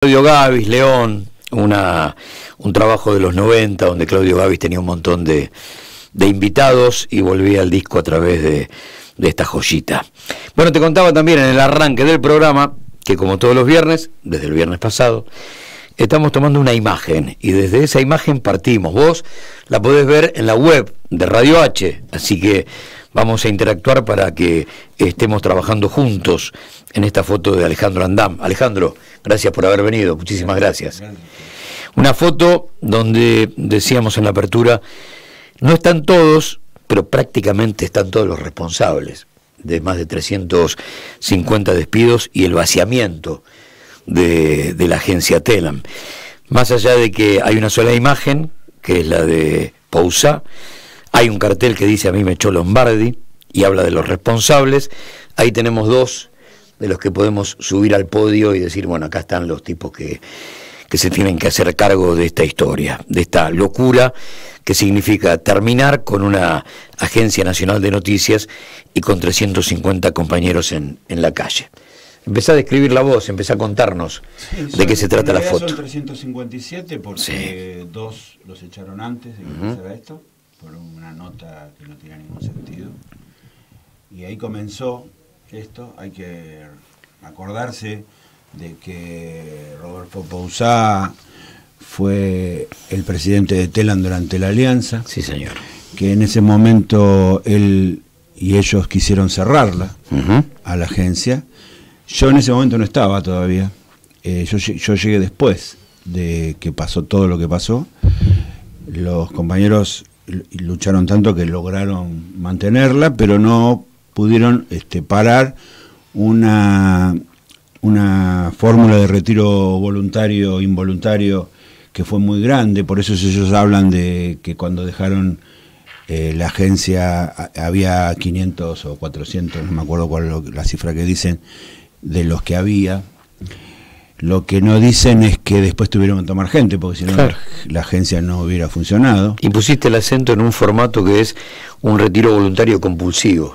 Claudio Gabis, León, un trabajo de los 90 donde Claudio Gabis tenía un montón de invitados y volvía al disco a través de esta joyita. Bueno, te contaba también en el arranque del programa que como todos los viernes, desde el viernes pasado, estamos tomando una imagen y desde esa imagen partimos. Vos la podés ver en la web de Radio H, así que vamos a interactuar para que estemos trabajando juntos en esta foto de Alejandro Andam. Alejandro, gracias por haber venido, muchísimas gracias. Una foto donde decíamos en la apertura, no están todos, pero prácticamente están todos los responsables de más de 350 despidos y el vaciamiento de la agencia Telam. Más allá de que hay una sola imagen, que es la de Pousá, hay un cartel que dice "A mí me echó Lombardi" y habla de los responsables. Ahí tenemos dos de los que podemos subir al podio y decir, bueno, acá están los tipos que se tienen que hacer cargo de esta historia, de esta locura que significa terminar con una agencia nacional de noticias y con 350 compañeros en la calle. Empezá a describir la voz, empezá a contarnos de qué se trata la foto. Son 357 porque dos los echaron antes de que empezara esto, por una nota que no tenía ningún sentido. Y ahí comenzó esto. Hay que acordarse de que Rodolfo Pousá fue el presidente de Telam durante la Alianza. Sí, señor. Que en ese momento él y ellos quisieron cerrarla a la agencia. Yo en ese momento no estaba todavía. Yo llegué después de que pasó todo lo que pasó. Los compañeros lucharon tanto que lograron mantenerla, pero no pudieron parar una fórmula de retiro voluntario o involuntario que fue muy grande. Por eso ellos hablan de que cuando dejaron la agencia había 500 o 400, no me acuerdo cuál es la cifra que dicen, de los que había. Lo que no dicen es que después tuvieron que tomar gente, porque si no, claro, la agencia no hubiera funcionado. Y pusiste el acento en un formato que es un retiro voluntario compulsivo.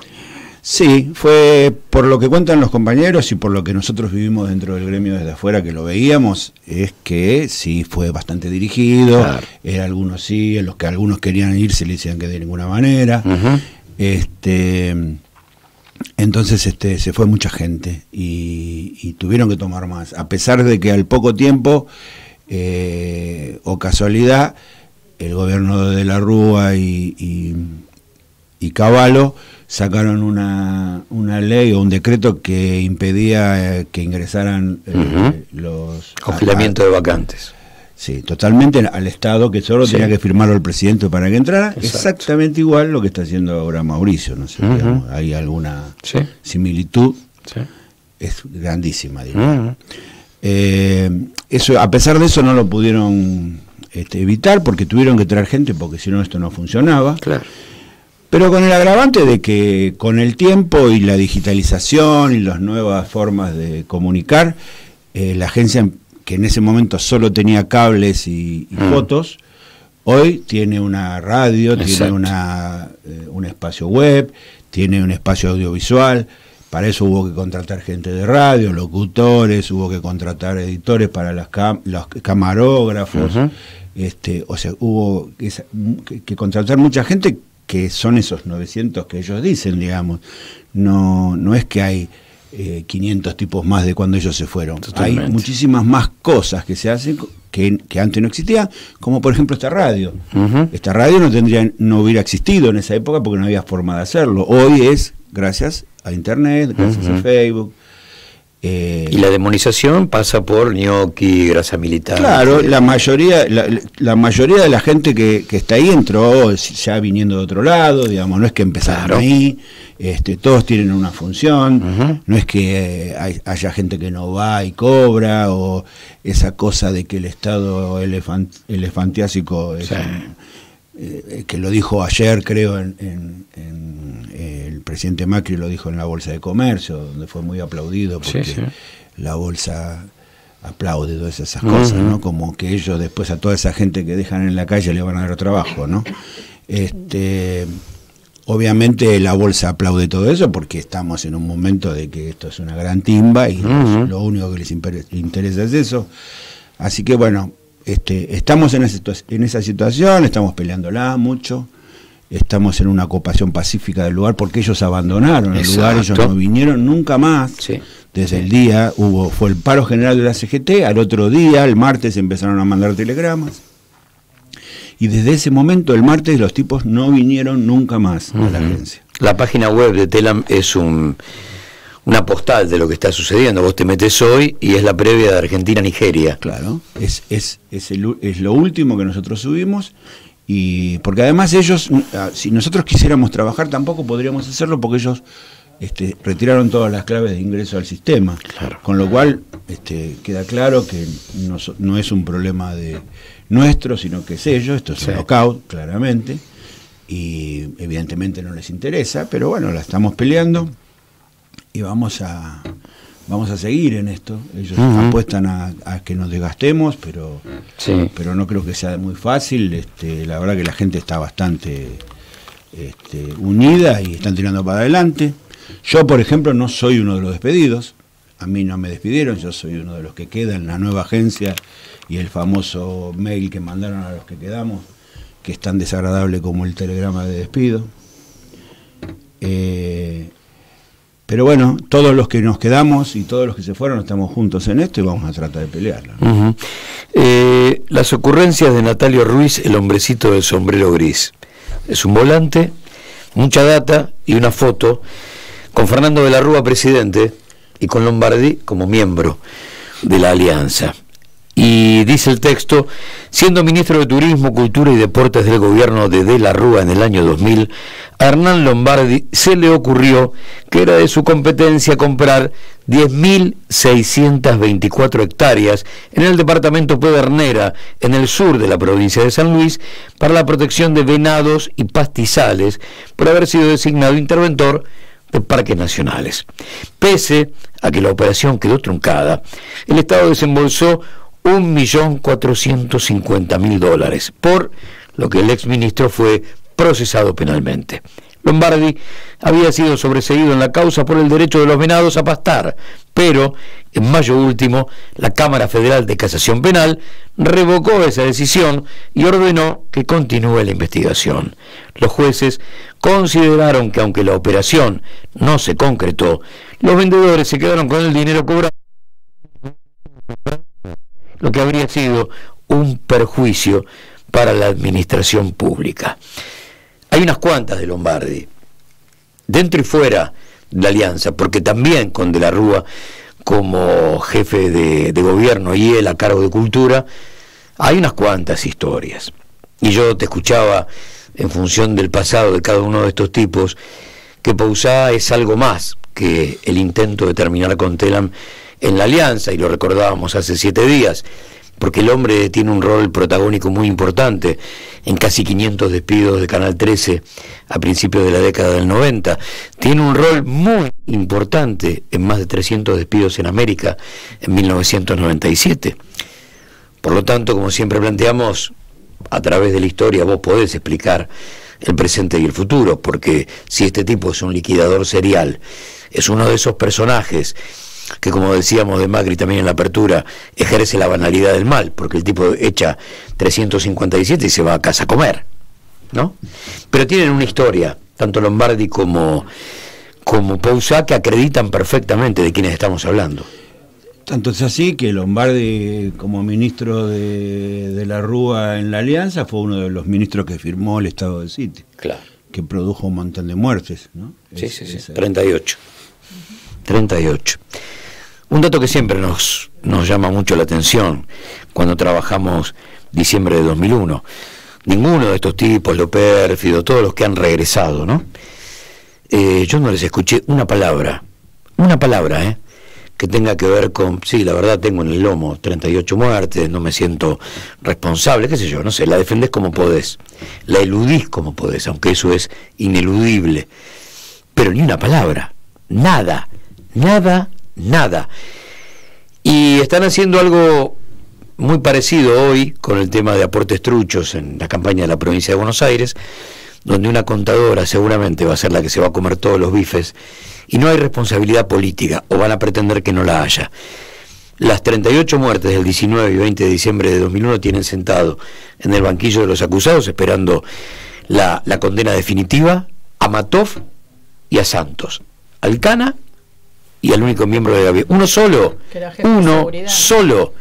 Sí, fue por lo que cuentan los compañeros y por lo que nosotros vivimos dentro del gremio desde afuera, que lo veíamos, es que sí fue bastante dirigido. Claro. Algunos sí, en los que algunos querían ir se le decían que de ninguna manera. Entonces se fue mucha gente y tuvieron que tomar más, a pesar de que al poco tiempo, o casualidad, el gobierno de la Rúa y Cavallo sacaron una ley o un decreto que impedía que ingresaran los congelamiento de vacantes. Sí, totalmente al Estado, que solo tenía que firmarlo el presidente para que entrara. Exacto. Exactamente igual lo que está haciendo ahora Mauricio, no sé, digamos, hay alguna similitud. Sí. Es grandísima, digamos. Eso, a pesar de eso no lo pudieron evitar, porque tuvieron que traer gente, porque si no esto no funcionaba. Claro. Pero con el agravante de que con el tiempo y la digitalización y las nuevas formas de comunicar, la agencia, que en ese momento solo tenía cables y fotos, hoy tiene una radio, Exacto. tiene un espacio web, tiene un espacio audiovisual. Para eso hubo que contratar gente de radio, locutores, hubo que contratar editores para los camarógrafos. O sea, hubo que contratar mucha gente, que son esos 900 que ellos dicen, digamos. No es que hay 500 tipos más de cuando ellos se fueron. Totalmente. Hay muchísimas más cosas que se hacen que antes no existían, como por ejemplo esta radio. Esta radio no hubiera existido en esa época porque no había forma de hacerlo. Hoy es gracias a Internet, gracias a Facebook. Y la demonización pasa por ñoqui, grasa militar. Claro, la mayoría de la gente que está ahí entró ya viniendo de otro lado, digamos, no es que empezaron ahí, todos tienen una función, no es que haya gente que no va y cobra, o esa cosa de que el Estado elefantiásico es que lo dijo ayer, creo, el presidente Macri lo dijo en la Bolsa de Comercio, donde fue muy aplaudido porque la Bolsa aplaude todas esas cosas, ¿no? Como que ellos después a toda esa gente que dejan en la calle le van a dar trabajo, ¿no? obviamente la bolsa aplaude todo eso porque estamos en un momento de que esto es una gran timba y lo único que les interesa es eso. Así que bueno, estamos en esa situación, estamos peleándola mucho, estamos en una ocupación pacífica del lugar porque ellos abandonaron el lugar, ellos no vinieron nunca más. Sí. Desde el día fue el paro general de la CGT, al otro día, el martes, empezaron a mandar telegramas. Y desde ese momento, el martes, los tipos no vinieron nunca más a la agencia. La página web de Telam es una postal de lo que está sucediendo. Vos te metés hoy y es la previa de Argentina-Nigeria. Claro, es lo último que nosotros subimos. Y porque además ellos, si nosotros quisiéramos trabajar, tampoco podríamos hacerlo porque ellos retiraron todas las claves de ingreso al sistema. Claro. Con lo cual queda claro que no es un problema de nuestro, sino que es ellos. Esto es un knockout, claramente, y evidentemente no les interesa, pero bueno, la estamos peleando y vamos a seguir en esto. Ellos apuestan a que nos desgastemos, pero no creo que sea muy fácil. La verdad que la gente está bastante unida y están tirando para adelante. Yo, por ejemplo, no soy uno de los despedidos. A mí no me despidieron, yo soy uno de los que queda en la nueva agencia, y el famoso mail que mandaron a los que quedamos, que es tan desagradable como el telegrama de despido. Pero bueno, todos los que nos quedamos y todos los que se fueron estamos juntos en esto y vamos a tratar de pelearla. Las ocurrencias de Natalio Ruiz, el hombrecito del sombrero gris. Es un volante, mucha data y una foto con Fernando de la Rúa presidente y con Lombardi como miembro de la alianza. Y dice el texto: siendo ministro de Turismo, Cultura y Deportes del gobierno de la Rúa en el año 2000, a Hernán Lombardi se le ocurrió que era de su competencia comprar 10.624 hectáreas en el departamento Pedernera, en el sur de la provincia de San Luis, para la protección de venados y pastizales, por haber sido designado interventor de parques nacionales. Pese a que la operación quedó truncada, el Estado desembolsó $1.450.000, por lo que el exministro fue procesado penalmente. Lombardi había sido sobreseído en la causa por el derecho de los venados a pastar, pero en mayo último la Cámara Federal de Casación Penal revocó esa decisión y ordenó que continúe la investigación. Los jueces consideraron que aunque la operación no se concretó, los vendedores se quedaron con el dinero cobrado, lo que habría sido un perjuicio para la administración pública. Hay unas cuantas de Lombardi, dentro y fuera de la alianza, porque también con De la Rúa como jefe de gobierno y él a cargo de Cultura, hay unas cuantas historias. Y yo te escuchaba, en función del pasado de cada uno de estos tipos, que Pousada es algo más que el intento de terminar con Telam en la alianza, y lo recordábamos hace 7 días, porque el hombre tiene un rol protagónico muy importante en casi 500 despidos de Canal 13 a principios de la década del 90, tiene un rol muy importante en más de 300 despidos en América en 1997. Por lo tanto, como siempre planteamos, a través de la historia vos podés explicar el presente y el futuro, porque si este tipo es un liquidador serial, es uno de esos personajes que, como decíamos de Macri también en la apertura, ejerce la banalidad del mal, porque el tipo echa 357 y se va a casa a comer, ¿no? Pero tienen una historia, tanto Lombardi como Pousada, que acreditan perfectamente de quiénes estamos hablando. Tanto es así que Lombardi, como ministro de la Rúa en la Alianza, fue uno de los ministros que firmó el estado de sitio. Claro. Que produjo un montón de muertes, ¿no? Sí. 38. Un dato que siempre nos llama mucho la atención cuando trabajamos diciembre de 2001. Ninguno de estos tipos, lo pérfido, todos los que han regresado, ¿no? Yo no les escuché una palabra, que tenga que ver con, sí, la verdad tengo en el lomo 38 muertes, no me siento responsable, qué sé yo, no sé, la defendés como podés, la eludís como podés, aunque eso es ineludible, pero ni una palabra, nada. Y están haciendo algo muy parecido hoy con el tema de aportes truchos en la campaña de la provincia de Buenos Aires, donde una contadora seguramente va a ser la que se va a comer todos los bifes, y no hay responsabilidad política, o van a pretender que no la haya. Las 38 muertes del 19 y 20 de diciembre de 2001 tienen sentado en el banquillo de los acusados, esperando la condena definitiva, a Matov y a Santos, al Cana y al único miembro de gabinete. Uno solo, uno solo.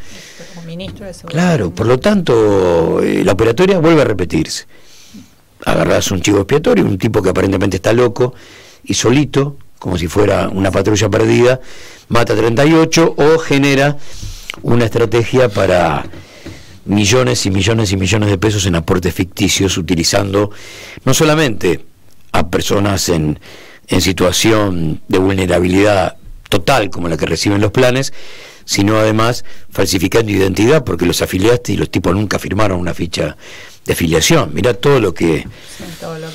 Ministro de Seguridad. Claro, por lo tanto, la operatoria vuelve a repetirse. Agarrás un chivo expiatorio, un tipo que aparentemente está loco y solito, como si fuera una patrulla perdida, mata 38 o genera una estrategia para millones y millones y millones de pesos en aportes ficticios, utilizando no solamente a personas en situación de vulnerabilidad total como la que reciben los planes, sino además falsificando identidad, porque los afiliaste y los tipos nunca firmaron una ficha de afiliación. Mirá todo lo que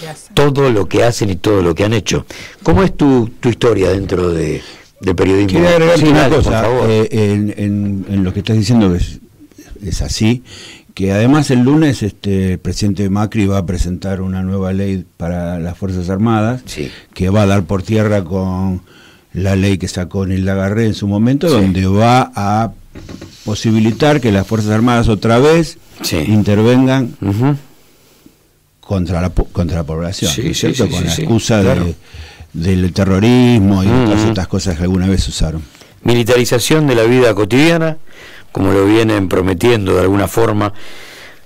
hacen. Todo lo que hacen y todo lo que han hecho. ¿Cómo es tu historia dentro del periodismo? Quiero agregarte una cosa, en lo que estás diciendo es así, que además el lunes el presidente Macri va a presentar una nueva ley para las Fuerzas Armadas, sí, que va a dar por tierra con la ley que sacó Nilda Garré en su momento, sí, donde va a posibilitar que las Fuerzas Armadas otra vez, sí, intervengan contra la población, sí, ¿cierto? Sí, con la sí, excusa claro, del terrorismo y todas estas cosas que alguna vez usaron. Militarización de la vida cotidiana, como lo vienen prometiendo de alguna forma,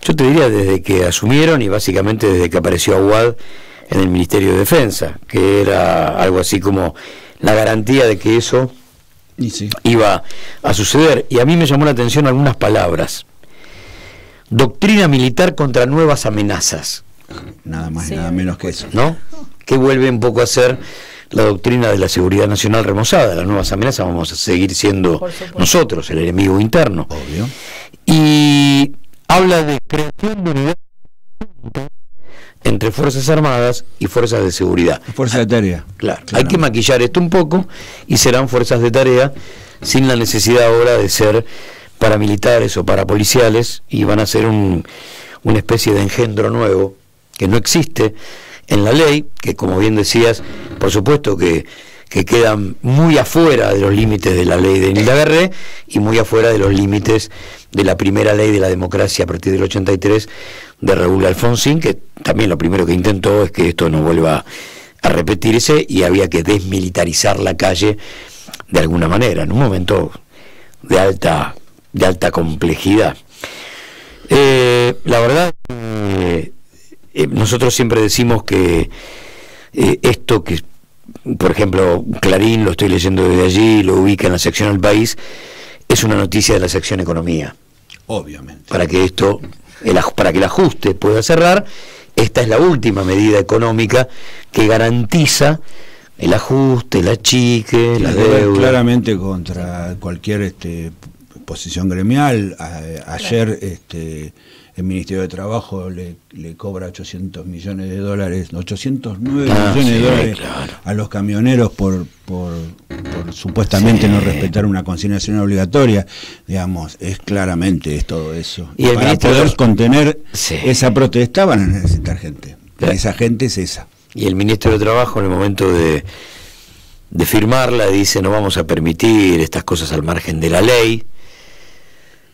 yo te diría desde que asumieron y básicamente desde que apareció Aguad en el Ministerio de Defensa, que era algo así como la garantía de que eso iba a suceder. Y a mí me llamó la atención algunas palabras: doctrina militar contra nuevas amenazas. Nada más y nada menos que eso, ¿no? Que vuelve un poco a ser la doctrina de la seguridad nacional remozada. Las nuevas amenazas vamos a seguir siendo nosotros, el enemigo interno. Obvio. Y habla de creación de unidad entre Fuerzas Armadas y Fuerzas de Seguridad. Fuerzas de tarea. Claro, hay que maquillar esto un poco y serán fuerzas de tarea sin la necesidad ahora de ser paramilitares o parapoliciales, y van a ser una especie de engendro nuevo que no existe en la ley, que como bien decías, por supuesto que quedan muy afuera de los límites de la ley de Nilda Garré y muy afuera de los límites de la primera ley de la democracia a partir del 83 de Raúl Alfonsín, que también lo primero que intentó es que esto no vuelva a repetirse, y había que desmilitarizar la calle de alguna manera, en un momento de alta complejidad. La verdad, nosotros siempre decimos que esto que, por ejemplo, Clarín, lo estoy leyendo desde allí, lo ubica en la sección El País, es una noticia de la sección Economía. Obviamente. Para que el ajuste pueda cerrar, esta es la última medida económica que garantiza el ajuste, el achique, la deuda. Claramente contra cualquier posición gremial. Ayer el Ministerio de Trabajo le cobra 800 millones de dólares, 809 millones de dólares, claro, a los camioneros por supuestamente no respetar una consignación obligatoria. Digamos, claramente es todo eso. Y para poder contener esa protesta van a necesitar gente. Esa gente es esa. Y el Ministro de Trabajo, en el momento de firmarla, dice: no vamos a permitir estas cosas al margen de la ley.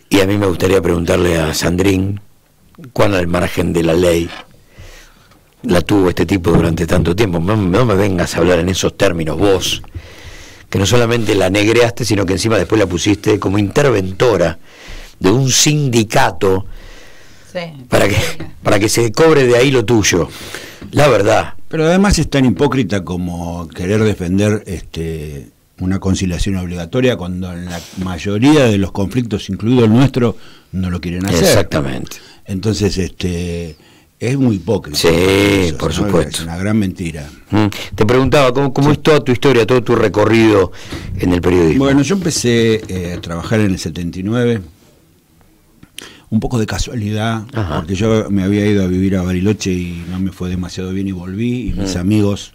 Y a mí me gustaría preguntarle a Sandrín cuán al margen de la ley la tuvo este tipo durante tanto tiempo. No me vengas a hablar en esos términos, vos, que no solamente la negreaste, sino que encima después la pusiste como interventora de un sindicato, para que se cobre de ahí lo tuyo. La verdad. Pero además es tan hipócrita como querer defender una conciliación obligatoria cuando en la mayoría de los conflictos, incluido el nuestro, no lo quieren hacer. Exactamente. Entonces, es muy hipócrita. Sí, eso, por ¿no? supuesto. Es una gran mentira. Te preguntaba, ¿cómo es toda tu historia, todo tu recorrido en el periodismo? Bueno, yo empecé a trabajar en el 79, un poco de casualidad, porque yo me había ido a vivir a Bariloche y no me fue demasiado bien y volví, y mis amigos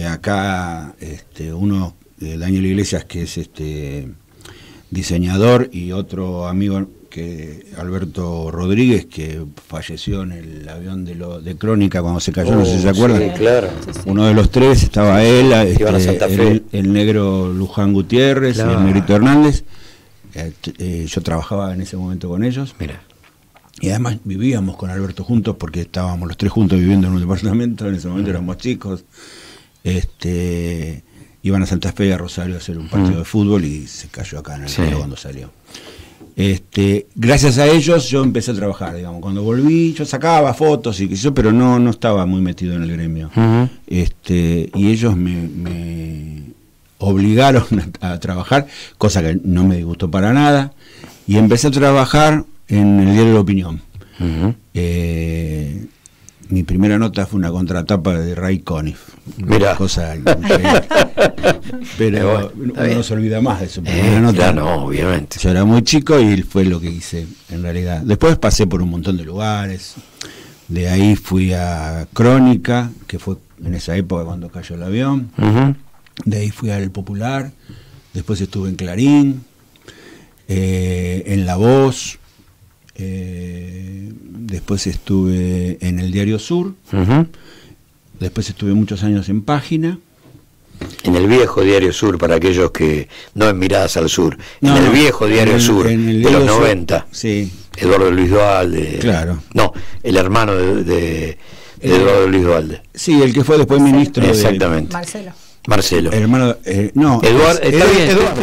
acá, uno, Daniel Iglesias, que es diseñador, y otro amigo que Alberto Rodríguez, que falleció en el avión de Crónica cuando se cayó, no sé si se acuerdan. Sí, claro. Uno de los tres, estaba él, Iban a Santa Fe. el negro Luján Gutiérrez, Claro. y el negrito Hernández. Yo trabajaba en ese momento con ellos. Mira. Y además vivíamos con Alberto juntos porque estábamos los tres juntos viviendo en un departamento. En ese momento éramos chicos. Iban a Santa Fe y a Rosario a hacer un partido de fútbol y se cayó acá en el cielo cuando salió. Gracias a ellos yo empecé a trabajar, digamos. Cuando volví yo sacaba fotos y qué sé yo, pero no estaba muy metido en el gremio. Y ellos me obligaron a trabajar, cosa que no me disgustó para nada, y empecé a trabajar en el diario La Opinión. Mi primera nota fue una contratapa de Ray Conniff. Mira. Cosa increíble. Pero uno no se olvida más de su primera nota. Claro, no, obviamente. Yo era muy chico y fue lo que hice en realidad. Después pasé por un montón de lugares. De ahí fui a Crónica, que fue en esa época cuando cayó el avión. De ahí fui al Popular. Después estuve en Clarín, en La Voz. Después estuve en el Diario Sur. Después estuve muchos años en Página. En el viejo Diario Sur, para aquellos que no en Miradas al Sur, en el viejo Diario Sur de los 90. Sí. Eduardo Luis Duhalde. Claro. No, el hermano de Eduardo Luis Duhalde. Sí, el que fue después ministro. Exactamente. Marcelo. El hermano, no. Eduardo, está bien. Eduardo.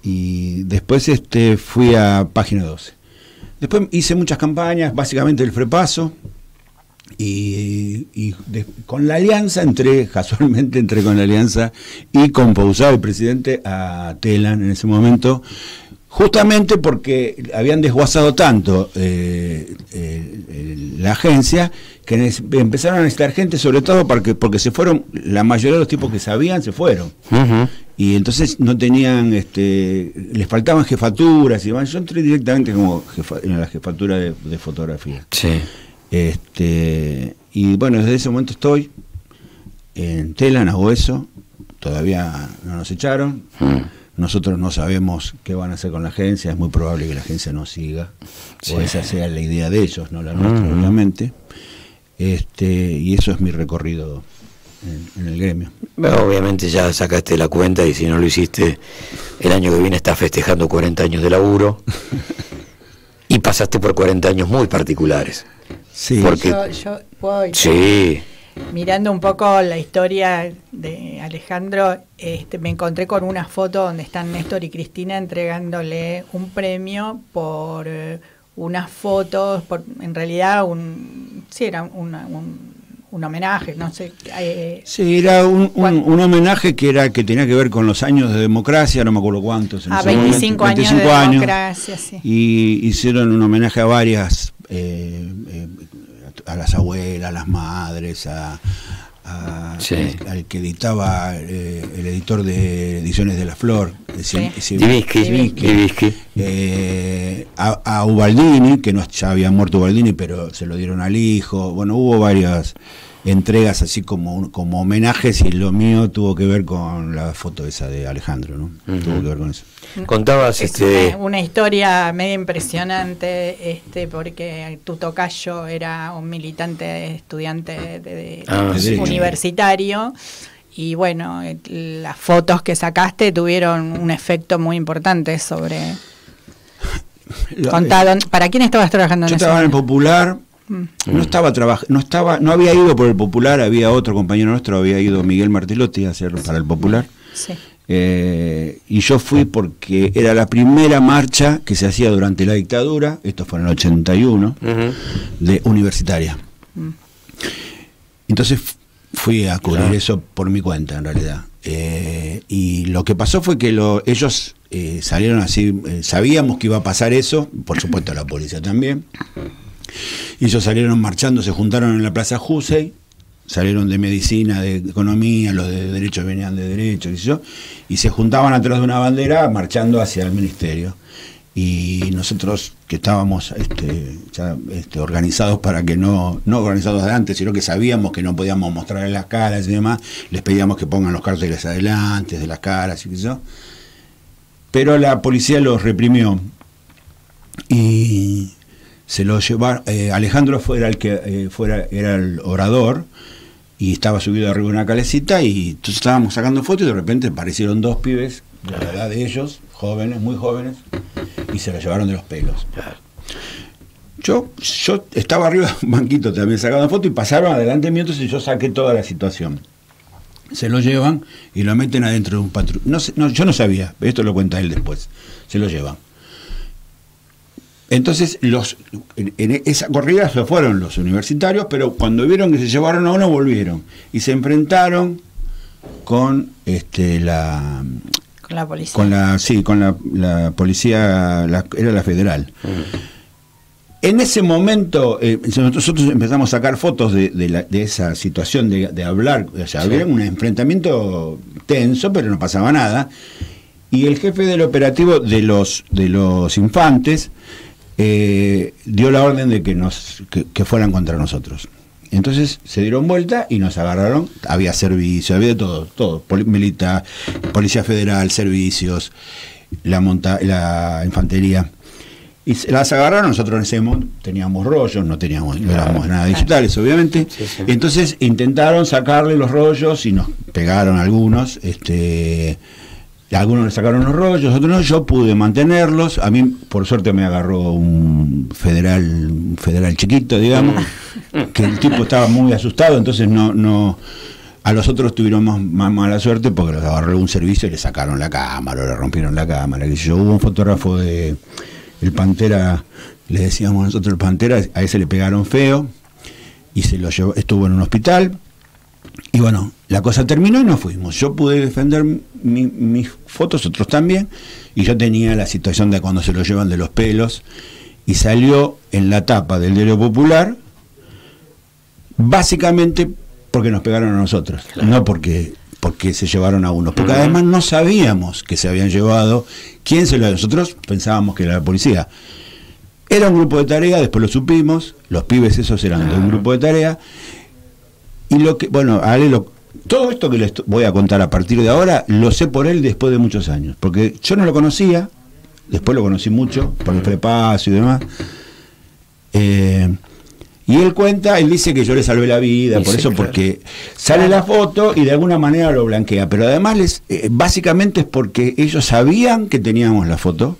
Y después fui a Página 12. Después hice muchas campañas, básicamente el Frepaso, con la Alianza casualmente entré con la Alianza y con Pousada, el presidente, a Telan en ese momento, justamente porque habían desguazado tanto la agencia que empezaron a necesitar gente, sobre todo porque se fueron, la mayoría de los tipos que sabían se fueron. Y entonces no tenían, les faltaban jefaturas y demás. Yo entré directamente como en la jefatura de fotografía. Sí. Y bueno, desde ese momento estoy en Telan, hago eso. Todavía no nos echaron. Nosotros no sabemos qué van a hacer con la agencia. Es muy probable que la agencia no siga. O esa sea la idea de ellos, no la nuestra, obviamente. Y eso es mi recorrido en el gremio. Bueno, obviamente ya sacaste la cuenta y si no lo hiciste, el año que viene estás festejando 40 años de laburo y pasaste por 40 años muy particulares. Sí. Porque, yo puedo ir. Sí. Mirando un poco la historia de Alejandro, me encontré con una foto donde están Néstor y Cristina entregándole un premio por unas fotos, en realidad era un homenaje, no sé. Sí, era un homenaje que tenía que ver con los años de democracia, no me acuerdo cuántos. 25 años de democracia, sí. Y hicieron un homenaje a varias, a las abuelas, a las madres, al que editaba el editor de Ediciones de la Flor, Divisky. A Ubaldini, que ya había muerto Ubaldini, pero se lo dieron al hijo. Bueno, hubo varias entregas así como homenajes y lo mío tuvo que ver con la foto esa de Alejandro, ¿no? Tuvo que ver con eso. Contabas una historia medio impresionante, porque tu tocayo era un militante estudiante universitario, y bueno, las fotos que sacaste tuvieron un efecto muy importante sobre... ¿Para quién estabas trabajando en Yo ese estaba en el momento? Popular. No había ido por el Popular, había otro compañero nuestro, había ido Miguel Martelotti a hacer para el Popular. Sí. Y yo fui porque era la primera marcha que se hacía durante la dictadura, esto fue en el 81, de universitaria. Entonces fui a cubrir eso por mi cuenta, en realidad. Y lo que pasó fue que ellos salieron así, sabíamos que iba a pasar eso, por supuesto la policía también. Y ellos salieron marchando, se juntaron en la Plaza Jusey, salieron de medicina, de economía, los de derecho venían de derecho, y se juntaban atrás de una bandera marchando hacia el ministerio. y nosotros que estábamos ya organizados para que no organizados de antes, sino que sabíamos que no podíamos mostrarles las caras y demás, les pedíamos que pongan los carteles adelante de las caras y qué sé yo, pero la policía los reprimió y se los llevaron. Alejandro era el orador y estaba subido arriba de una calecita, y entonces estábamos sacando fotos y de repente aparecieron dos pibes de la edad de ellos, jóvenes, muy jóvenes, y se los llevaron de los pelos. Yo estaba arriba de un banquito también sacando fotos y pasaron adelante mío, entonces yo saqué toda la situación. Se lo llevan y lo meten adentro de un patrullero. Yo no sabía, esto lo cuenta él después. Se lo llevan. Entonces, en esa corrida se fueron los universitarios, pero cuando vieron que se llevaron a uno, volvieron. Y se enfrentaron con la policía. Con la policía, era la federal. En ese momento, nosotros empezamos a sacar fotos de esa situación de hablar. O sea, había un enfrentamiento tenso, pero no pasaba nada. Y el jefe del operativo de los infantes dio la orden de que fueran contra nosotros. Entonces se dieron vuelta y nos agarraron. Había servicio, había de todo, militar, policía federal, servicios, la infantería. Y las agarraron. Nosotros en ese momento teníamos rollos, no éramos nada digitales, obviamente. Sí. Entonces intentaron sacarle los rollos y nos pegaron algunos. Algunos le sacaron los rollos, otros no. Yo pude mantenerlos. A mí, por suerte, me agarró un federal chiquito, digamos, que el tipo estaba muy asustado, entonces no. A los otros tuvieron más mala suerte porque los agarró un servicio y le sacaron la cámara, le rompieron la cámara. Hubo un fotógrafo de el Pantera, le decíamos nosotros el Pantera, a ese le pegaron feo y se lo llevó, estuvo en un hospital. Y bueno, la cosa terminó y nos fuimos. Yo pude defender mis fotos, otros también, y yo tenía la situación de cuando se lo llevan de los pelos, y salió en la tapa del Diario Popular, básicamente porque nos pegaron a nosotros, claro. No porque se llevaron a unos, porque además no sabíamos que se habían llevado, quién se lo... Nosotros pensábamos que era la policía. Era un grupo de tarea, después lo supimos, los pibes esos eran de un grupo de tarea. Y todo esto que les voy a contar a partir de ahora, lo sé por él después de muchos años, porque yo no lo conocía, después lo conocí mucho, por el prepaso y demás. Y él dice que yo le salvé la vida, por eso, claro. Porque sale la foto y de alguna manera lo blanquea, pero además básicamente es porque ellos sabían que teníamos la foto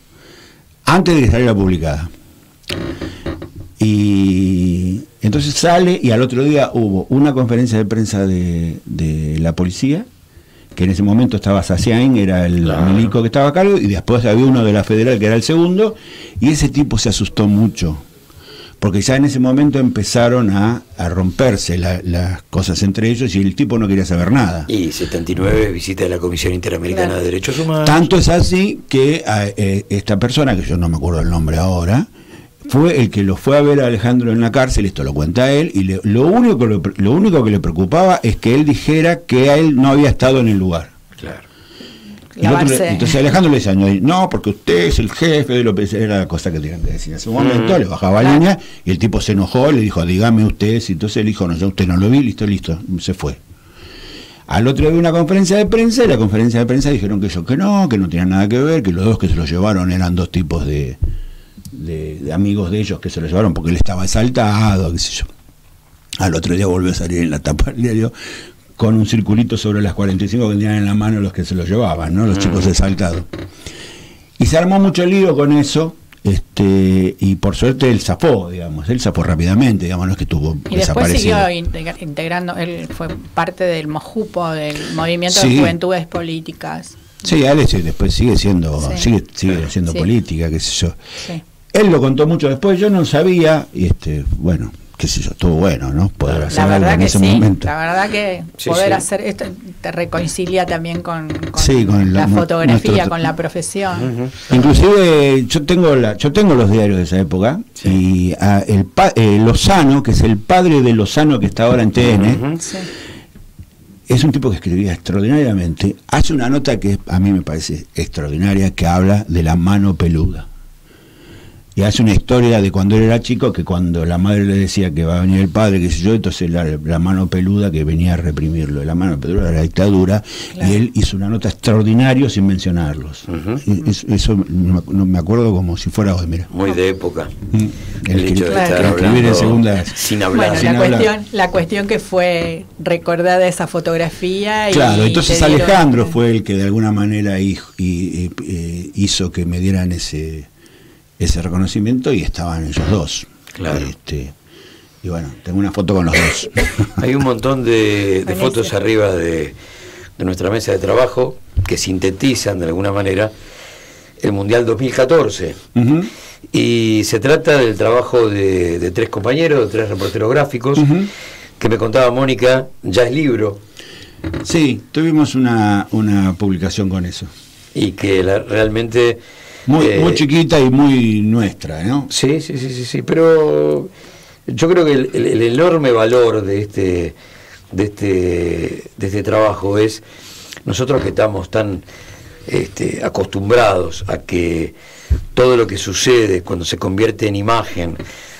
antes de que saliera publicada. Y entonces sale, y al otro día hubo una conferencia de prensa de la policía, que en ese momento estaba Saciain, era el milico que estaba a cargo, y después había uno de la federal que era el segundo, y ese tipo se asustó mucho, porque ya en ese momento empezaron a romperse las cosas entre ellos, y el tipo no quería saber nada. Y 79 visita de la Comisión Interamericana de Derechos Humanos. Tanto es así que esta persona, que yo no me acuerdo el nombre ahora, fue el que lo fue a ver a Alejandro en la cárcel, esto lo cuenta él, y lo único que le preocupaba es que él dijera que a él no había estado en el lugar. Claro. Entonces Alejandro le decía, no, porque usted es el jefe de lo que era la cosa que tenían que decir. En ese momento le bajaba línea y el tipo se enojó, le dijo, dígame usted, y entonces él dijo, no, yo usted no lo vi, listo, se fue. Al otro día una conferencia de prensa, y la conferencia de prensa dijeron que no tenían nada que ver, que los dos que se lo llevaron eran dos tipos de amigos de ellos que se lo llevaron porque él estaba exaltado, qué sé yo. Al otro día volvió a salir en la tapa del diario con un circulito sobre las 45 que tenían en la mano los que se lo llevaban, ¿no? Los chicos exaltados. Y se armó mucho lío con eso, y por suerte él zafó rápidamente, digamos, no es que estuvo desaparecido. Y después siguió integrando, él fue parte del MOJUPO, del Movimiento de Juventudes Políticas. Sí, Alex después sigue haciendo política, qué sé yo. Sí. Él lo contó mucho después, yo no sabía, y bueno, qué sé yo, estuvo bueno, ¿no? Poder hacer algo en ese momento. La verdad que poder hacer esto te reconcilia también con la fotografía, con la profesión. Inclusive yo tengo los diarios de esa época, y Lozano, que es el padre de Lozano que está ahora en TN, es un tipo que escribía extraordinariamente. Hace una nota que a mí me parece extraordinaria, que habla de la mano peluda. y hace una historia de cuando él era chico, que cuando la madre le decía que va a venir el padre, qué sé yo, entonces la mano peluda que venía a reprimirlo, la mano peluda de la dictadura, claro. Y él hizo una nota extraordinaria sin mencionarlos. Eso no me acuerdo como si fuera hoy, mira. Muy de época. El hecho de estar escribir en segunda sin hablar. Bueno, sin la cuestión que fue recordada esa fotografía. Claro, entonces Alejandro fue el que de alguna manera hizo que me dieran ese reconocimiento, y estaban ellos dos. Claro. Y bueno, tengo una foto con los dos. Hay un montón de fotos arriba de nuestra mesa de trabajo que sintetizan de alguna manera el Mundial 2014. Y se trata del trabajo de tres compañeros, de tres reporteros gráficos, que me contaba Mónica, ya es libro. Sí, tuvimos una publicación con eso. Y que realmente... Muy chiquita y muy nuestra, ¿no? Sí, pero yo creo que el enorme valor de este trabajo es nosotros que estamos tan acostumbrados a que todo lo que sucede cuando se convierte en imagen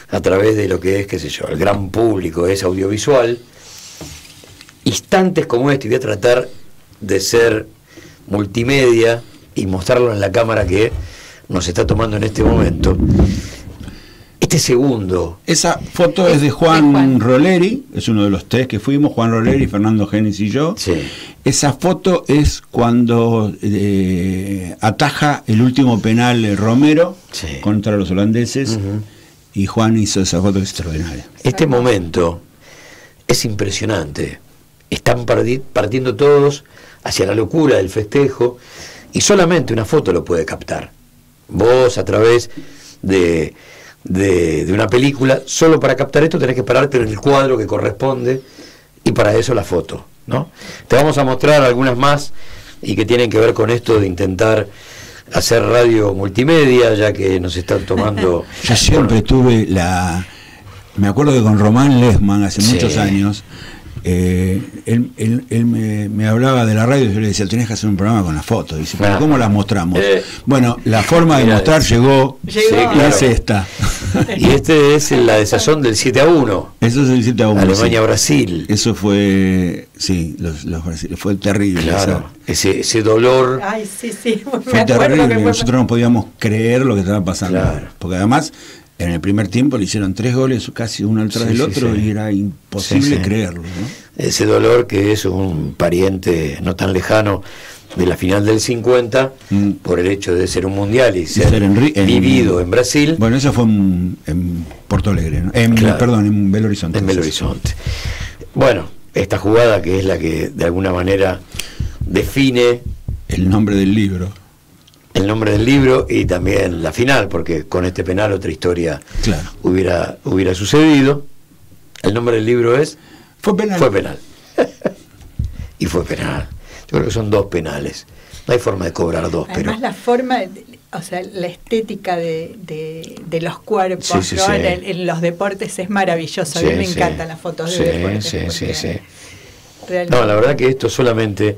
a través de lo que es, qué sé yo, el gran público, es audiovisual, instantes como este, y voy a tratar de ser multimedia y mostrarlo en la cámara que nos está tomando en este momento. Este segundo. Esa foto es de Juan Roleri, es uno de los tres que fuimos, Juan Roleri, Fernando Genis y yo. Sí. Esa foto es cuando ataja el último penal Romero, sí, contra los holandeses, y Juan hizo esa foto extraordinaria. Este momento es impresionante. Están partiendo todos hacia la locura del festejo, y solamente una foto lo puede captar. Vos, a través de una película, solo para captar esto tenés que pararte en el cuadro que corresponde, y para eso la foto, ¿no? Te vamos a mostrar algunas más, y que tienen que ver con esto de intentar hacer radio multimedia, ya que nos están tomando... Yo siempre tuve me acuerdo que con Román Lesman, hace muchos años, él me hablaba de la radio, y yo le decía, tenés que hacer un programa con las fotos. Dice, ¿pero cómo las mostramos? Bueno, la forma de mostrar llegó sí, claro. Y es esta. Y es la desazón del 7-1. Eso es el 7-1. Alemania-Brasil. Eso fue, sí, los brasileños, fue terrible. Claro, ese dolor. Ay, sí, fue terrible. Nosotros no podíamos creer lo que estaba pasando. Claro. Porque además, en el primer tiempo le hicieron 3 goles, casi uno atrás del otro, y era imposible creerlo, ¿no? Ese dolor, que es un pariente no tan lejano de la final del 50, por el hecho de ser un mundial y ser vivido en Brasil. Bueno, eso fue en Porto Alegre, ¿no? Perdón, en Belo Horizonte. En Belo Horizonte. Bueno, esta jugada que es la que de alguna manera define el nombre del libro. El nombre del libro, y también la final, porque con este penal otra historia hubiera sucedido. El nombre del libro es... Fue penal. Fue penal. Y fue penal. Yo creo que son 2 penales. No hay forma de cobrar 2. Además, la forma, o sea, la estética de los cuerpos, ¿no? En los deportes es maravilloso. A mí me encantan las fotos de deportes. Sí. No, la verdad que esto solamente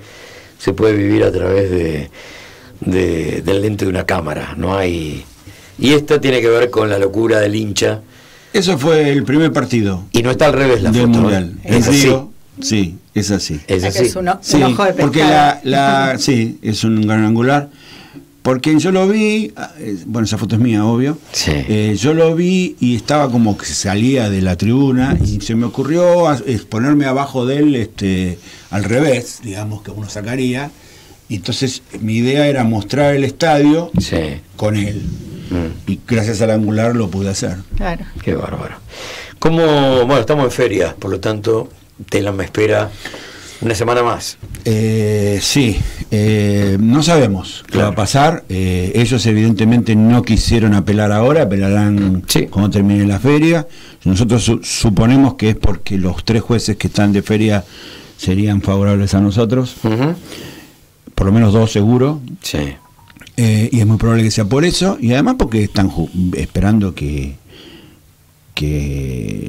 se puede vivir a través del lente de una cámara. No hay... Y esta tiene que ver con la locura del hincha. Eso fue el primer partido. Y no está al revés la del foto, mundial. Es así. Sí, es así. Es así. Es un ojo de pescado. Porque sí, es un gran angular. Porque yo lo vi, bueno, esa foto es mía, obvio. Sí. Yo lo vi y estaba como que salía de la tribuna, y se me ocurrió ponerme abajo de él, al revés, digamos, que uno sacaría. Y entonces mi idea era mostrar el estadio con él. Y gracias al angular lo pude hacer. Claro. Qué bárbaro. Bueno, estamos en feria, por lo tanto, Telam me espera una semana más. Sí, no sabemos qué va a pasar. Ellos evidentemente no quisieron apelar ahora, apelarán cuando termine la feria. Nosotros suponemos que es porque los 3 jueces que están de feria serían favorables a nosotros. Por lo menos 2 seguro. Sí. Y es muy probable que sea por eso, y además porque están esperando que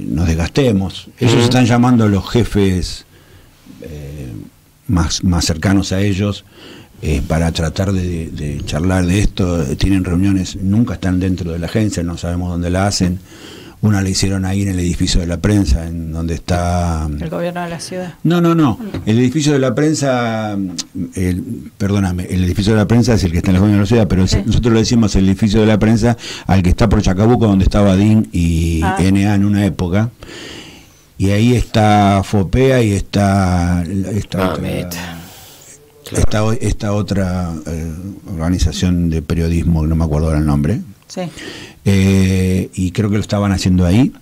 nos desgastemos. Ellos están llamando a los jefes más cercanos a ellos para tratar de charlar de esto. Tienen reuniones, nunca están dentro de la agencia, no sabemos dónde la hacen. Una la hicieron ahí en el edificio de la prensa, en donde está... ¿El gobierno de la ciudad? No. El edificio de la prensa, perdóname, el edificio de la prensa es el que está en el gobierno de la ciudad, pero sí, nosotros le decimos el edificio de la prensa al que está por Chacabuco, donde estaba DIN y NA en una época. Y ahí está FOPEA y está esta otra organización de periodismo, que no me acuerdo ahora el nombre. Sí. Y creo que lo estaban haciendo ahí,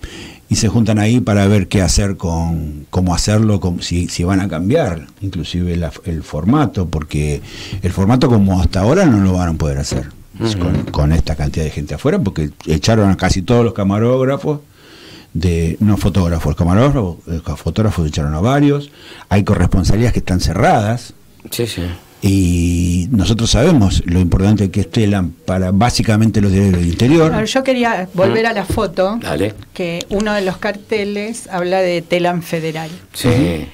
y se juntan ahí para ver qué hacer, cómo hacerlo, si van a cambiar inclusive el formato, porque el formato como hasta ahora no lo van a poder hacer con esta cantidad de gente afuera, porque echaron a casi todos los camarógrafos, no fotógrafos, los fotógrafos echaron a varios, hay corresponsalías que están cerradas. Sí, sí. Y nosotros sabemos lo importante que es Telam para básicamente los diarios del interior. Claro, yo quería volver a la foto. Dale. Que uno de los carteles habla de Telam Federal. Sí.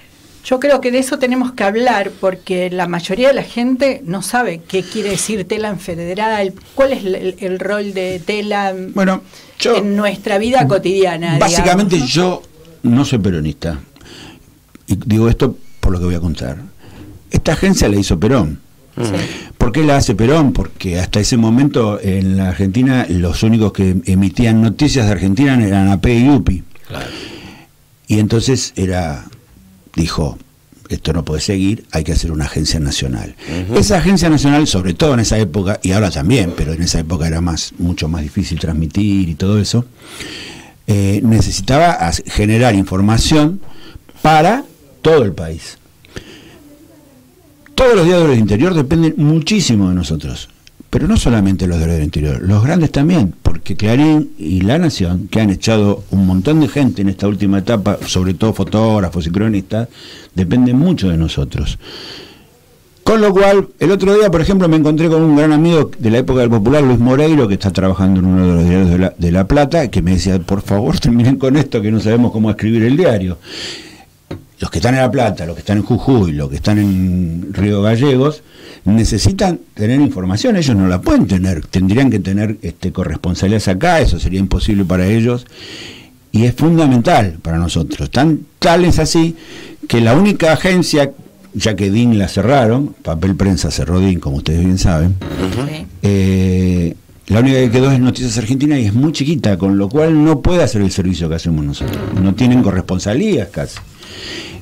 Yo creo que de eso tenemos que hablar, porque la mayoría de la gente no sabe qué quiere decir Telam Federal, cuál es el rol de Telam en nuestra vida cotidiana. Básicamente, digamos, ¿no? Yo no soy peronista, y digo esto por lo que voy a contar. Esta agencia la hizo Perón. Sí. ¿Por qué la hace Perón? Porque hasta ese momento en la Argentina los únicos que emitían noticias de Argentina eran AP y UPI. Claro. Y entonces dijo, esto no puede seguir, hay que hacer una agencia nacional. Esa agencia nacional, sobre todo en esa época, y ahora también, pero en esa época era mucho más difícil transmitir y todo eso, necesitaba generar información para todo el país. Todos los diarios del interior dependen muchísimo de nosotros, pero no solamente los diarios del interior, los grandes también, porque Clarín y La Nación, que han echado un montón de gente en esta última etapa, sobre todo fotógrafos y cronistas, dependen mucho de nosotros. Con lo cual, el otro día, por ejemplo, me encontré con un gran amigo de la época del Popular, Luis Moreiro, que está trabajando en uno de los diarios de La Plata, que me decía, por favor, terminen con esto, que no sabemos cómo escribir el diario. Los que están en La Plata, los que están en Jujuy, los que están en Río Gallegos, necesitan tener información, ellos no la pueden tener, tendrían que tener corresponsalías acá, eso sería imposible para ellos, y es fundamental para nosotros. Tal es así que la única agencia, ya que DIN la cerraron, Papel Prensa cerró DIN, como ustedes bien saben, la única que quedó es Noticias Argentinas, y es muy chiquita, con lo cual no puede hacer el servicio que hacemos nosotros, no tienen corresponsalías casi.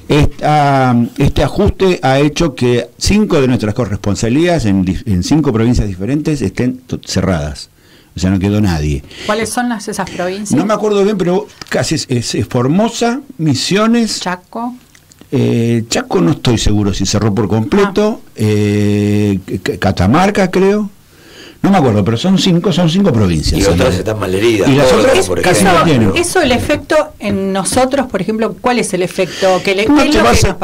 Este ajuste ha hecho que 5 de nuestras corresponsalías en 5 provincias diferentes estén cerradas. O sea, no quedó nadie. ¿Cuáles son esas provincias? No me acuerdo bien, pero casi es Formosa, Misiones... Chaco. Chaco no estoy seguro si cerró por completo. Catamarca, creo. No me acuerdo, pero son cinco provincias. Y otras están malheridas. Y las otras por casi ejemplo. no tienen. Eso, el efecto en nosotros, por ejemplo, ¿cuál es el efecto?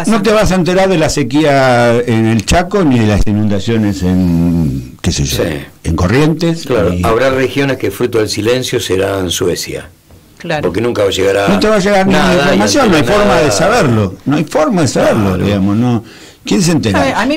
No te vas a enterar de la sequía en el Chaco ni de las inundaciones en, qué sé yo, en Corrientes. Claro, habrá regiones que fruto del silencio serán Suecia. Claro. Porque nunca llegará. No te va a llegar nada, información, no hay forma de saberlo. No hay forma de saberlo, digamos. No. ¿Quién se entera? A mí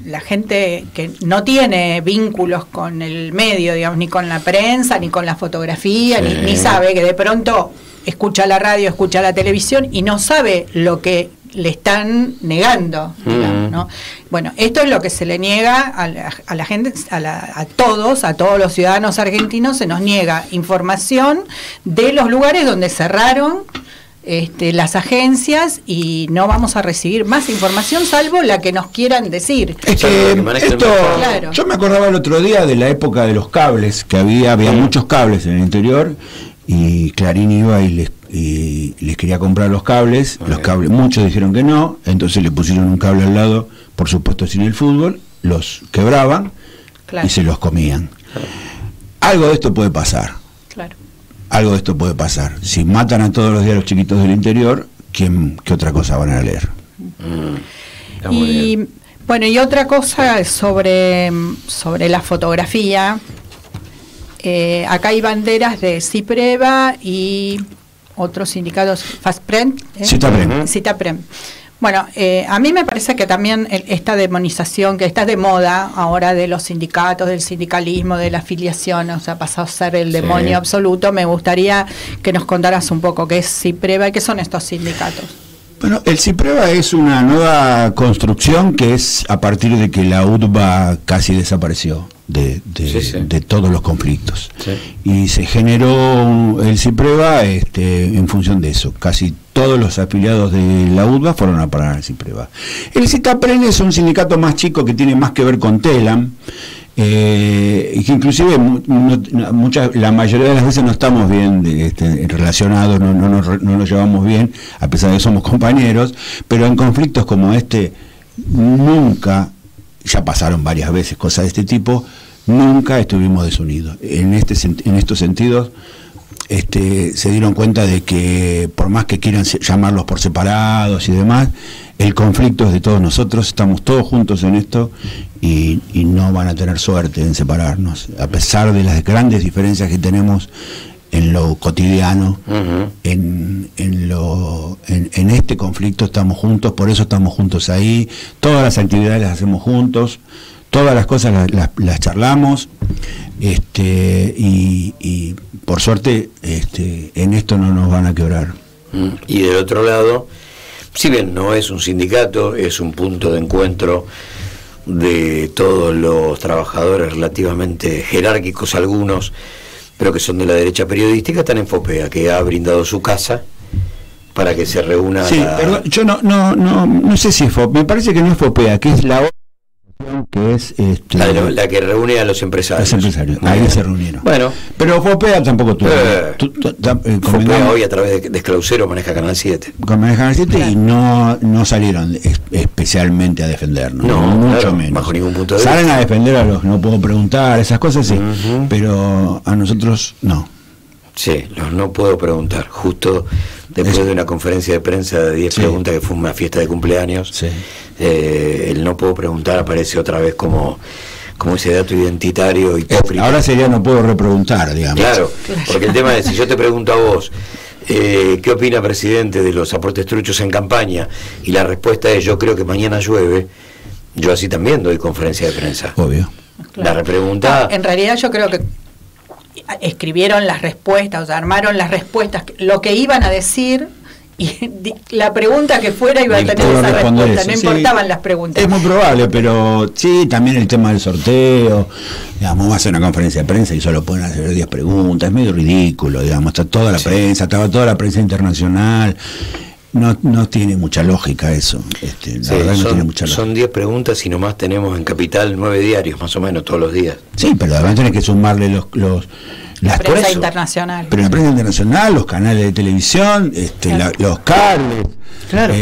la gente que no tiene vínculos con el medio, digamos, ni con la prensa, ni con la fotografía, ni sabe, que de pronto escucha la radio, escucha la televisión y no sabe lo que le están negando, digamos, ¿no? Bueno, esto es lo que se le niega a la gente, a todos los ciudadanos argentinos, se nos niega información de los lugares donde cerraron las agencias, y no vamos a recibir más información salvo la que nos quieran decir. Claro. Yo me acordaba el otro día de la época de los cables, que había muchos cables en el interior, y Clarín iba y les quería comprar los cables. Los cables, muchos dijeron que no, entonces le pusieron un cable al lado, por supuesto sin el fútbol, los quebraban y se los comían. Algo de esto puede pasar. Claro. Algo de esto puede pasar. Si matan a todos los diarios chiquitos del interior, ¿qué otra cosa van a leer? Y bueno, y otra cosa sobre la fotografía. Acá hay banderas de CIPREVA y otros sindicatos, FASPREM. Citaprem. Bueno, a mí me parece que también esta demonización que está de moda ahora de los sindicatos, del sindicalismo, de la afiliación, o sea, pasó a ser el demonio absoluto. Me gustaría que nos contaras un poco qué es CIPREVA y qué son estos sindicatos. Bueno, el CIPREVA es una nueva construcción que es a partir de que la UTBA casi desapareció de todos los conflictos. Sí. Y se generó el CIPREVA en función de eso. Casi todos los afiliados de la UTBA fueron a parar al CIPREVA. El CITAPREN es un sindicato más chico que tiene más que ver con TELAM. Y que inclusive la mayoría de las veces no estamos bien relacionados, no nos llevamos bien, a pesar de que somos compañeros, pero en conflictos como este nunca, ya pasaron varias veces cosas de este tipo, nunca estuvimos desunidos. En estos sentidos se dieron cuenta de que por más que quieran llamarlos por separados y demás, el conflicto es de todos nosotros, estamos todos juntos en esto y no van a tener suerte en separarnos, a pesar de las grandes diferencias que tenemos en lo cotidiano. En este conflicto estamos juntos, por eso estamos juntos ahí, todas las actividades las hacemos juntos, todas las cosas las charlamos, y por suerte en esto no nos van a quebrar. Y del otro lado, si bien no es un sindicato, es un punto de encuentro de todos los trabajadores relativamente jerárquicos algunos, pero que son de la derecha periodística, están en FOPEA, que ha brindado su casa para que se reúna. Sí, perdón, yo no sé si es FOPEA, me parece que no es FOPEA, que es la otra, que es la que reúne a los empresarios. Ahí se reunieron. Bueno, pero FOPEA tampoco tuvo. FOPEA hoy a través de Esclausero maneja Canal 7. Maneja Canal 7 y no salieron especialmente a defendernos, mucho menos. Bajo ningún punto de vista. Salen a defender a los no puedo preguntar, esas cosas sí, pero a nosotros no. Sí, los no puedo preguntar. Justo después de una conferencia de prensa de 10 preguntas que fue una fiesta de cumpleaños, el no puedo preguntar aparece otra vez como ese dato identitario hipócrita. Ahora sería no puedo repreguntar, digamos. Claro, porque el tema es, si yo te pregunto a vos, ¿qué opina presidente de los aportes truchos en campaña? Y la respuesta es, yo creo que mañana llueve, yo así también doy conferencia de prensa. Obvio. La repregunta... En realidad yo creo que escribieron las respuestas, o sea, armaron las respuestas, lo que iban a decir, y la pregunta que fuera iba a tener esa respuesta, no importaban las preguntas. Es muy probable, pero sí, también el tema del sorteo, digamos, va a ser una conferencia de prensa y solo pueden hacer 10 preguntas, es medio ridículo, digamos, está toda la prensa, estaba toda la prensa internacional. No tiene mucha lógica eso, la verdad no tiene mucha lógica. Son 10 preguntas y nomás tenemos en Capital 9 diarios, más o menos, todos los días. Sí, pero además tenés que sumarle la prensa internacional. Pero la prensa internacional, los canales de televisión, los cables. Claro.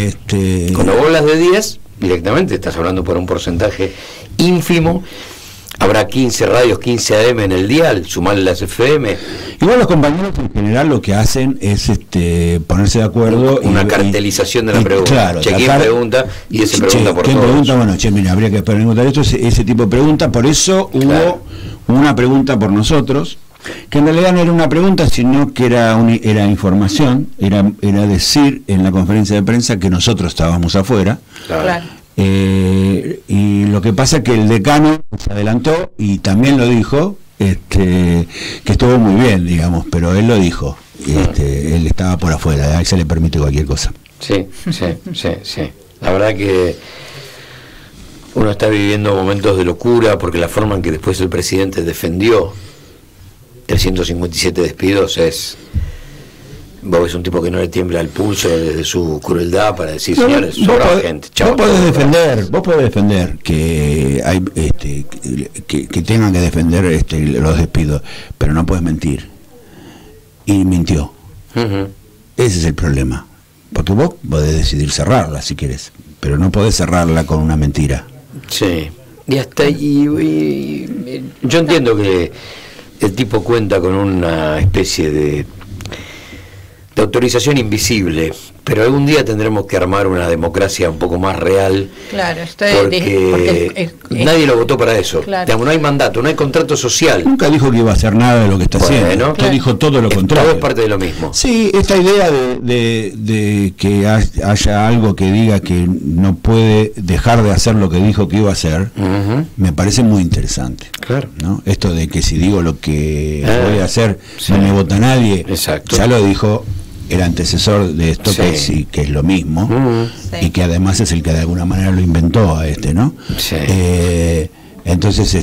Cuando vos hablas de 10, directamente estás hablando por un porcentaje ínfimo. Habrá 15 radios, 15 AM en el dial, sumarle las FM. Igual los compañeros en general lo que hacen es ponerse de acuerdo. Una cartelización de la pregunta. Claro, ¿Quién pregunta? Y ese pregunta por todos. Pregunta? Bueno, mira, habría que preguntar esto, ese tipo de pregunta. Por eso hubo una pregunta por nosotros, que en realidad no era una pregunta, sino que era información, era decir en la conferencia de prensa que nosotros estábamos afuera. Claro. Y lo que pasa es que el decano se adelantó y también lo dijo, que estuvo muy bien, digamos, pero él lo dijo, él estaba por afuera, a él se le permite cualquier cosa. Sí. La verdad que uno está viviendo momentos de locura, porque la forma en que después el presidente defendió el 157 despidos es... Vos ves un tipo que no le tiembla el pulso desde su crueldad para decir, señores, sobra gente. Vos podés defender que hay que tengan que defender los despidos, pero no podés mentir. Y mintió. Ese es el problema. Porque vos podés decidir cerrarla si querés, pero no podés cerrarla con una mentira. Sí. Y hasta y yo entiendo que el tipo cuenta con una especie de autorización invisible Pero algún día tendremos que armar una democracia un poco más real. Claro, porque nadie lo votó para eso. Claro. Digamos, no hay mandato, no hay contrato social. Nunca dijo que iba a hacer nada de lo que está haciendo. Claro. Dijo todo lo contrario. Todo es parte de lo mismo. Sí, esta idea de que haya algo que diga que no puede dejar de hacer lo que dijo que iba a hacer, me parece muy interesante. Claro. ¿No? Esto de que si digo lo que voy a hacer, sí, no me vota nadie. Exacto. Ya lo dijo el antecesor de esto, sí, que es lo mismo, sí, y que además es el que de alguna manera lo inventó a ¿no? Sí. Entonces,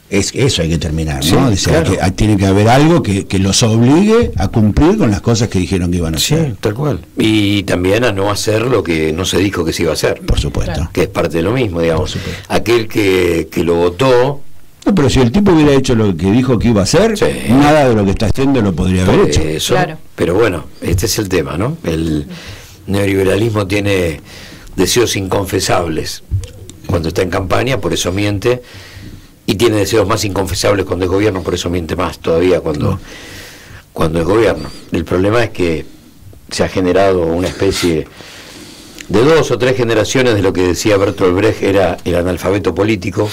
es eso hay que terminar, ¿no? Sí, claro. Tiene que haber algo que los obligue a cumplir con las cosas que dijeron que iban a hacer. Sí, tal cual. Y también a no hacer lo que no se dijo que se iba a hacer. Por supuesto. Claro. Que es parte de lo mismo, digamos. Por supuesto. Aquel que lo votó. No, pero si el tipo hubiera hecho lo que dijo que iba a hacer, Sí, nada de lo que está haciendo lo podría haber hecho. Eso, Claro. Pero bueno, este es el tema, ¿no? El neoliberalismo tiene deseos inconfesables cuando está en campaña, por eso miente, y tiene deseos más inconfesables cuando es gobierno, por eso miente más todavía cuando es gobierno. El problema es que se ha generado una especie de 2 o 3 generaciones de lo que decía Bertolt Brecht era el analfabeto político.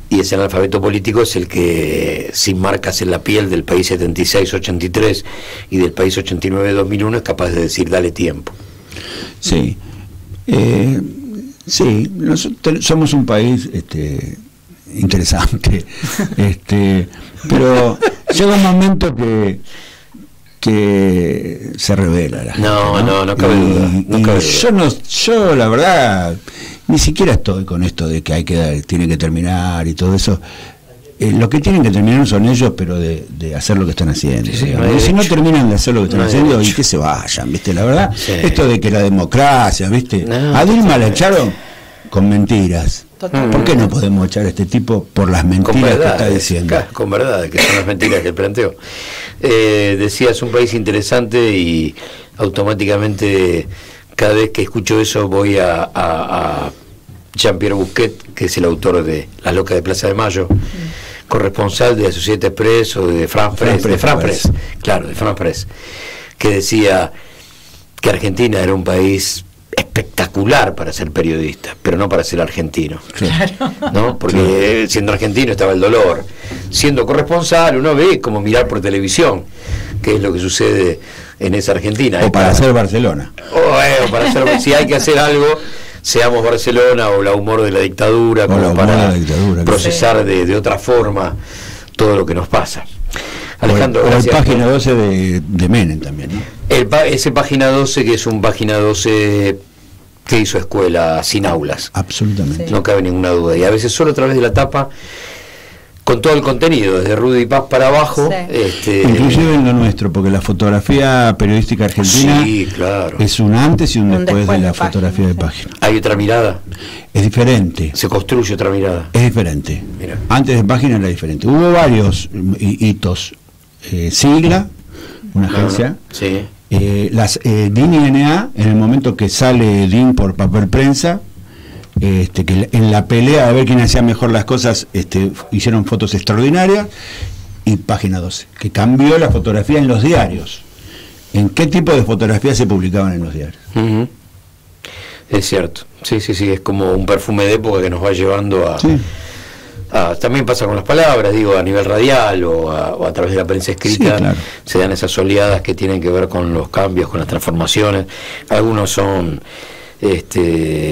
Y ese analfabeto político es el que, sin marcas en la piel del país 76-83 y del país 89-2001, es capaz de decir dale tiempo. Sí. Sí, nosotros somos un país interesante, pero llega un momento que se revela la gente, No cabe duda. No cabe duda. Yo la verdad ni siquiera estoy con esto de que tiene que terminar y todo eso. Lo que tienen que terminar son ellos, pero de hacer lo que están haciendo. Sí, y si no terminan de hacer lo que están haciendo, y que se vayan, ¿viste? La verdad, esto de que la democracia, ¿viste? A Dilma la echaron con mentiras. ¿Por qué no podemos echar a este tipo por las mentiras que está diciendo? Con verdad, que son las mentiras que planteo. Decía, es un país interesante y automáticamente cada vez que escucho eso voy a Jean-Pierre Busquet, que es el autor de La Loca de Plaza de Mayo, corresponsal de Associated Press o de France Press, claro, de France Press, que decía que Argentina era un país espectacular para ser periodista, pero no para ser argentino. Claro. ¿No? Porque siendo argentino estaba el dolor. Siendo corresponsal uno ve como mirar por televisión, que es lo que sucede en esa Argentina. O para ser Barcelona. O para hacer, si hay que hacer algo, seamos Barcelona o la humor de la dictadura, como para procesar de otra forma todo lo que nos pasa. Alejandro, o el página 12 de Menem también, ¿no? Ese página 12 que es un página 12 que hizo escuela sin aulas. Absolutamente. Sí. No cabe ninguna duda. Y a veces solo a través de la tapa, con todo el contenido, desde Rudy Paz para abajo. Sí. Inclusive en lo nuestro, porque la fotografía periodística argentina claro, es un antes y un después de la fotografía de página. Hay otra mirada. Es diferente. Se construye otra mirada. Es diferente. Mira. Antes de página era diferente. Hubo varios hitos. Sigla, una agencia. Sí. Las DIN y NA, en el momento que sale DIN por papel prensa, que en la pelea de ver quién hacía mejor las cosas, hicieron fotos extraordinarias, y página 12, que cambió la fotografía en los diarios. ¿En qué tipo de fotografías se publicaban en los diarios? Es cierto, sí, es como un perfume de época que nos va llevando a... Sí. También pasa con las palabras, digo, a nivel radial o a través de la prensa escrita, sí, claro. Se dan esas oleadas que tienen que ver con los cambios, con las transformaciones. Algunos son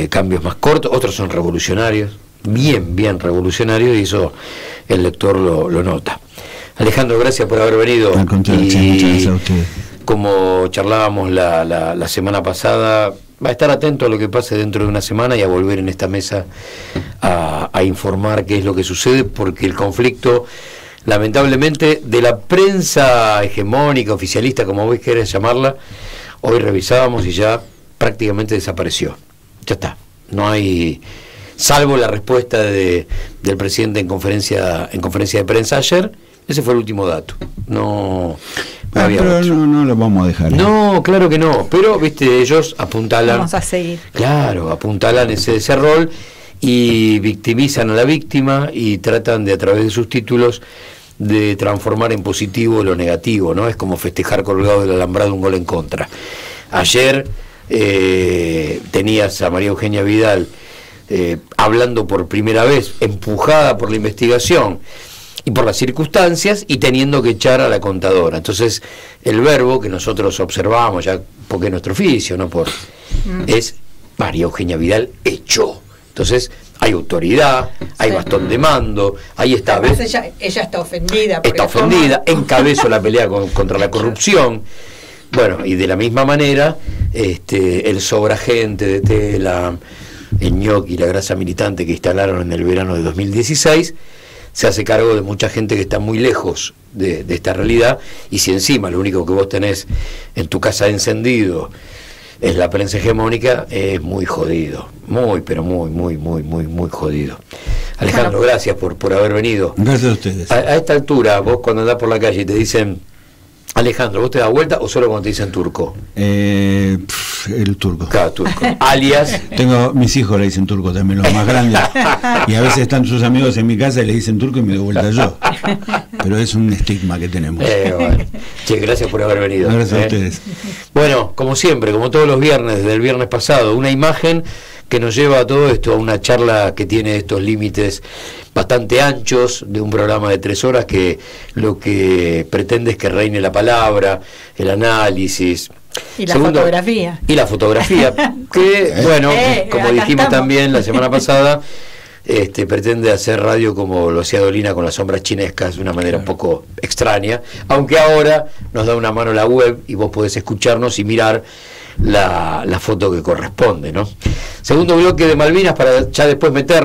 cambios más cortos, otros son revolucionarios, bien revolucionarios, y eso el lector lo nota. Alejandro, gracias por haber venido. Al contrario, muchas gracias a usted. Como charlábamos la semana pasada, va a estar atento a lo que pase dentro de una semana y a volver en esta mesa a informar qué es lo que sucede, porque el conflicto, lamentablemente, de la prensa hegemónica, oficialista, como vos querés llamarla, hoy revisábamos y ya prácticamente desapareció. Ya está. No hay, salvo la respuesta del presidente en conferencia de prensa ayer. Ese fue el último dato. No lo vamos a dejar. No, claro que no. Pero, viste, ellos apuntalan. Vamos a seguir. Claro, apuntalan ese rol y victimizan a la víctima y tratan de, a través de sus títulos, de transformar en positivo lo negativo, ¿no? Es como festejar colgado del alambrado un gol en contra. Ayer tenías a María Eugenia Vidal hablando por primera vez, empujada por la investigación y por las circunstancias, y teniendo que echar a la contadora. Entonces, el verbo que nosotros observamos, ya porque es nuestro oficio, ¿no? Es María Eugenia Vidal echó. Entonces, hay autoridad, hay bastón de mando, ahí está. Además, ella está ofendida. Está ofendida, encabezó la pelea contra la corrupción. Bueno, y de la misma manera, el sobragente de tela, el ñoqui, la grasa militante que instalaron en el verano de 2016, se hace cargo de mucha gente que está muy lejos de esta realidad, y si encima lo único que vos tenés en tu casa encendido es la prensa hegemónica, es muy jodido, pero muy jodido. Alejandro, gracias por haber venido. Gracias a ustedes. A esta altura, vos cuando andás por la calle y te dicen Alejandro, ¿vos te das vuelta o solo cuando te dicen turco? El turco. Claro, turco. Alias. Mis hijos le dicen turco también, los más grandes. Y a veces están sus amigos en mi casa y le dicen turco y me doy vuelta yo. Pero es un estigma que tenemos. Bueno. Che, gracias por haber venido. Gracias a ustedes. Bueno, como siempre, como todos los viernes, desde el viernes pasado, una imagen que nos lleva a todo esto, a una charla que tiene estos límites bastante anchos, de un programa de 3 horas que lo que pretende es que reine la palabra, el análisis. Y la fotografía. Y la fotografía, que, bueno, como dijimos también la semana pasada, pretende hacer radio como lo hacía Dolina con las sombras chinescas, de una manera un poco extraña, aunque ahora nos da una mano la web y vos podés escucharnos y mirar la foto que corresponde, ¿no? Segundo bloque de Malvinas, para ya después meternos